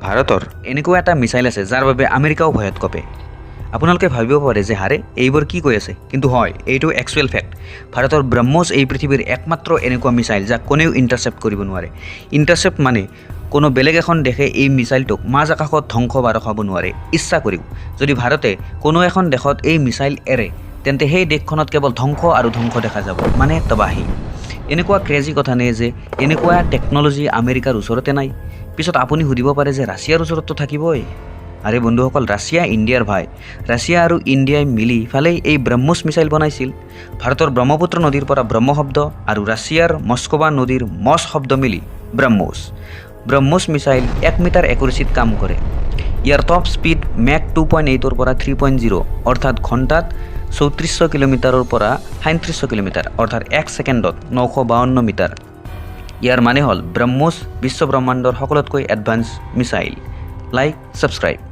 ভাৰতৰ এনেকুৱা এটা মিছাইল আছে যাৰ বাবে আমেৰিকাও ভয়ত কঁপে। আপোনালোকে ভাবিব পাৰে যে হাৰে এইবোৰ কি কৈ আছে, কিন্তু হয়, এইটো একচুৱেল ফেক্ট। ভাৰতৰ ব্ৰহ্মছ এই পৃথিৱীৰ একমাত্ৰ এনেকুৱা মিছাইল যাক কোনেও ইণ্টাৰচেপ্ট কৰিব নোৱাৰে। ইণ্টাৰচেপ্ট মানে কোনো বেলেগ এখন দেশে এই মিছাইলটোক মাজ আকাশত ধ্বংস বা ৰখাব নোৱাৰে ইচ্ছা কৰিও। যদি ভাৰতে কোনো এখন দেশত এই মিছাইল এৰে তেন্তে সেই দেশখনত কেৱল ধ্বংস আৰু ধ্বংস দেখা যাব, মানে তবাহী। এনেকুৱা ক্ৰেজি কথা নে যে এনেকুৱা টেকন'লজি আমেৰিকাৰ ওচৰতে নাই। পিছত আপুনি সুধিব পাৰে যে ৰাছিয়াৰ ওচৰততো থাকিবই। আৰে বন্ধুসকল, ৰাছিয়া ইণ্ডিয়াৰ ভাই। ৰাছিয়া আৰু ইণ্ডিয়াই মিলি ইফালে এই ব্ৰহ্মছ মিছাইল বনাইছিল। ভাৰতৰ ব্ৰহ্মপুত্ৰ নদীৰ পৰা ব্ৰহ্ম শব্দ আৰু ৰাছিয়াৰ মস্কোৱা নদীৰ মছ শব্দ মিলি ব্ৰহ্মছ। ব্ৰহ্মছ মিছাইল 1 মিটাৰ একুৰেচিত কাম কৰে। ইয়াৰ টপ স্পীড মেক 2.8 পৰা 3.0, অৰ্থাৎ ঘণ্টাত 3400 কিলোমিটাৰৰ পৰা 3700 কিলোমিটাৰ, অৰ্থাৎ 1 ছেকেণ্ডত 952 মিটাৰ। ইয়াৰ মানে হ'ল ব্ৰহ্মছ বিশ্ব ব্ৰহ্মাণ্ডৰ সকলোতকৈ এডভান্স মিছাইল। Like, subscribe.